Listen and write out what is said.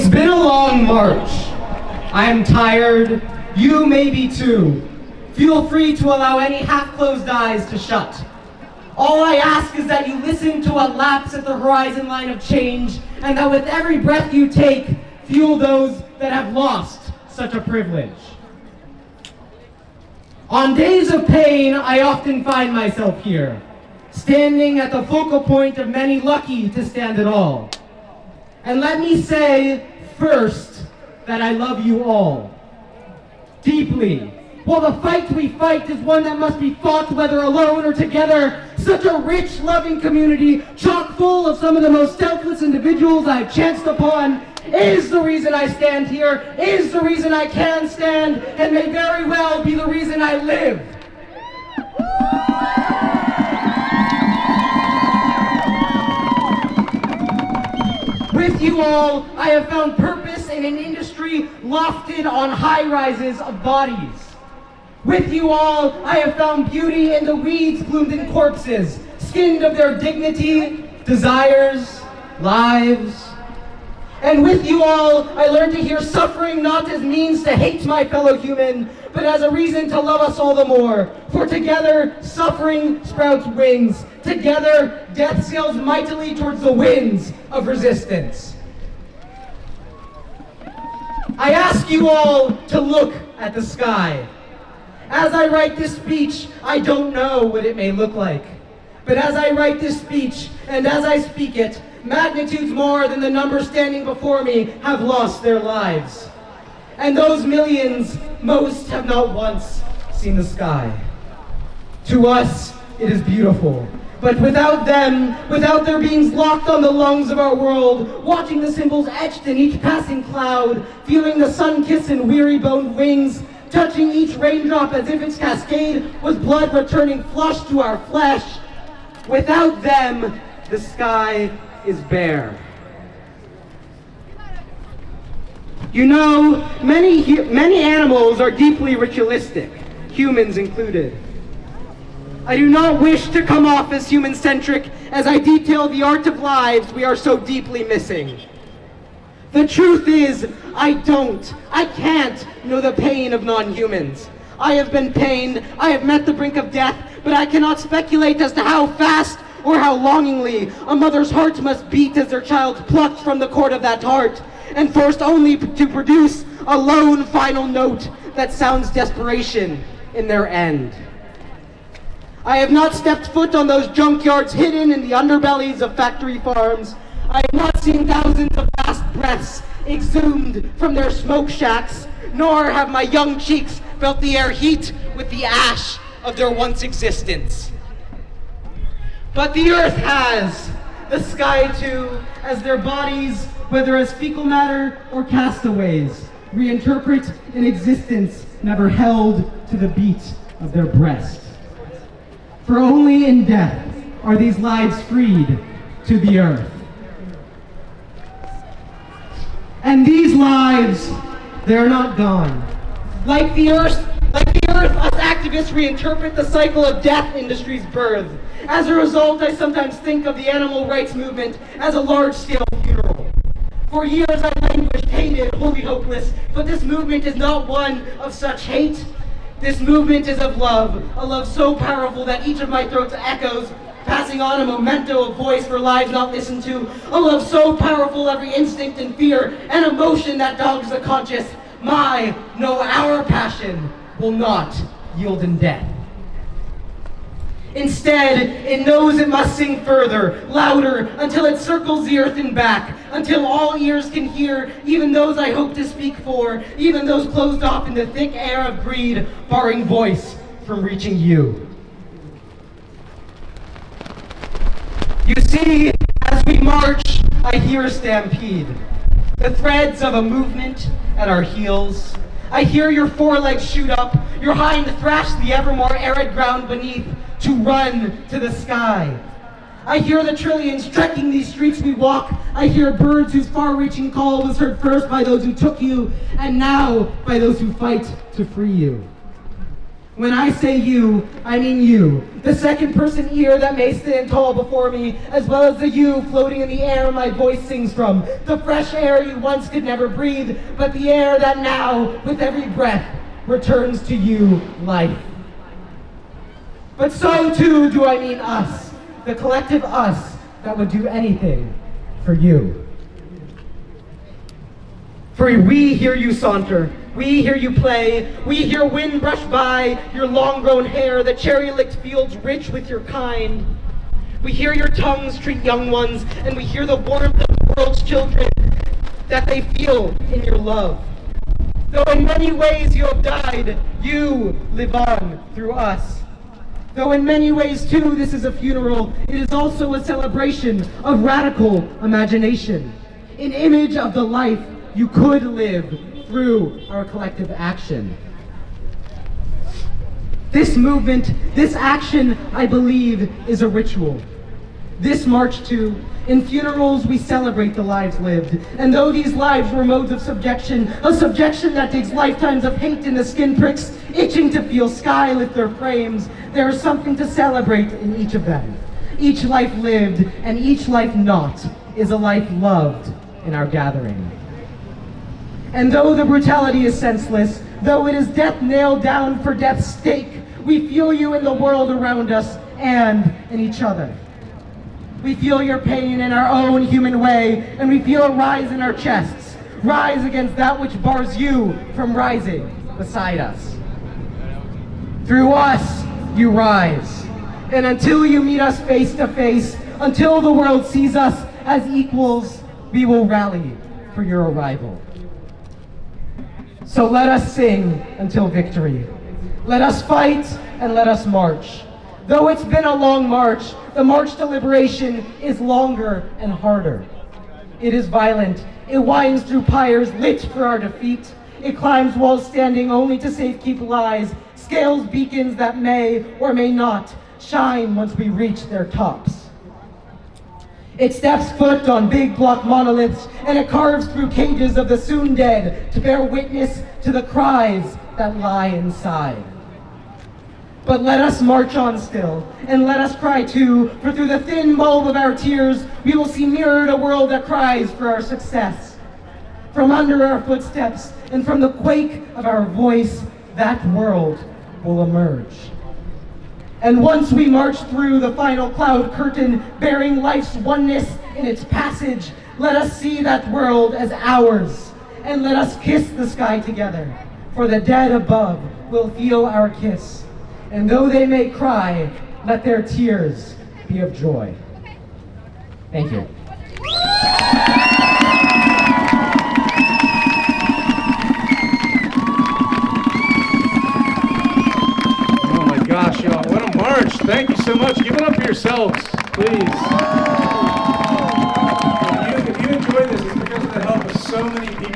It's been a long march. I am tired. You may be too. Feel free to allow any half-closed eyes to shut. All I ask is that you listen to what laps at the horizon line of change, and that with every breath you take, fuel those that have lost such a privilege. On days of pain, I often find myself here, standing at the focal point of many lucky to stand at all. And let me say first that I love you all, deeply. While the fight we fight is one that must be fought whether alone or together, such a rich, loving community, chock full of some of the most selfless individuals I've chanced upon, is the reason I stand here, is the reason I can stand, and may very well be the reason I live. With you all, I have found purpose in an industry lofted on high rises of bodies. With you all, I have found beauty in the weeds bloomed in corpses, skinned of their dignity, desires, lives. And with you all, I learned to hear suffering not as means to hate my fellow human, but as a reason to love us all the more. For together, suffering sprouts wings. Together, death sails mightily towards the winds of resistance. I ask you all to look at the sky. As I write this speech, I don't know what it may look like. But as I write this speech, and as I speak it, magnitudes more than the number standing before me have lost their lives. And those millions, most have not once seen the sky. To us, it is beautiful. But without them, without their beings locked on the lungs of our world, watching the symbols etched in each passing cloud, feeling the sun kiss in weary-boned wings, touching each raindrop as if its cascade was blood returning flush to our flesh, without them, the sky is bare. You know, many animals are deeply ritualistic, humans included. I do not wish to come off as human-centric as I detail the art of lives we are so deeply missing. The truth is, I can't know the pain of non-humans. I have been pained, I have met the brink of death, but I cannot speculate as to how fast or how longingly a mother's heart must beat as their child's plucked from the cord of that heart, and forced only to produce a lone final note that sounds desperation in their end. I have not stepped foot on those junkyards hidden in the underbellies of factory farms. I have not seen thousands of last breaths exhumed from their smoke shacks, nor have my young cheeks felt the air heat with the ash of their once existence. But the earth has, the sky too, as their bodies, whether as fecal matter or castaways, reinterpret an existence never held to the beat of their breast. For only in death are these lives freed to the earth. And these lives, they're not gone. Like the earth, us activists reinterpret the cycle of death industry's birth. As a result, I sometimes think of the animal rights movement as a large-scale funeral. For years I languished, hated, wholly hopeless, but this movement is not one of such hate. This movement is of love, a love so powerful that each of my throats echoes, passing on a memento of voice for lives not listened to, a love so powerful every instinct and fear and emotion that dogs the conscious, our passion will not yield in death. Instead, it knows it must sing further, louder, until it circles the earth and back, until all ears can hear, even those I hope to speak for, even those closed off in the thick air of greed, barring voice from reaching you. You see, as we march, I hear a stampede. The threads of a movement at our heels. I hear your forelegs shoot up, your hind thrash the ever more arid ground beneath, to run to the sky. I hear the trillions trekking these streets we walk. I hear birds whose far-reaching call was heard first by those who took you, and now by those who fight to free you. When I say you, I mean you. The second person ear that may stand tall before me, as well as the you floating in the air my voice sings from. The fresh air you once could never breathe, but the air that now, with every breath, returns to you life. But so too do I mean us, the collective us that would do anything for you. For we hear you saunter, we hear you play, we hear wind brush by your long-grown hair, the cherry-licked fields rich with your kind. We hear your tongues treat young ones, and we hear the warmth of the world's children that they feel in your love. Though in many ways you have died, you live on through us. Though in many ways too this is a funeral, it is also a celebration of radical imagination, an image of the life you could live through our collective action. This movement, this action, I believe, is a ritual. This march too, in funerals we celebrate the lives lived, and though these lives were modes of subjection, a subjection that digs lifetimes of hate in the skin pricks, itching to feel sky lift their frames, there is something to celebrate in each of them. Each life lived and each life not is a life loved in our gathering. And though the brutality is senseless, though it is death nailed down for death's stake, we feel you in the world around us and in each other. We feel your pain in our own human way, and we feel a rise in our chests, rise against that which bars you from rising beside us. Through us, you rise. And until you meet us face to face, until the world sees us as equals, we will rally for your arrival. So let us sing until victory. Let us fight and let us march. Though it's been a long march, the march to liberation is longer and harder. It is violent. It winds through pyres lit for our defeat. It climbs walls standing only to safekeep lies, scales beacons that may or may not shine once we reach their tops. It steps foot on big block monoliths, and it carves through cages of the soon dead to bear witness to the cries that lie inside. But let us march on still, and let us cry too, for through the thin bulb of our tears, we will see mirrored a world that cries for our success. From under our footsteps, and from the quake of our voice, that world will emerge. And once we march through the final cloud curtain, bearing life's oneness in its passage, let us see that world as ours, and let us kiss the sky together, for the dead above will feel our kiss. And though they may cry, let their tears be of joy. Thank you. Oh my gosh, y'all, what a march. Thank you so much. Give it up for yourselves, please. If you enjoyed this, it's because of the help of so many people.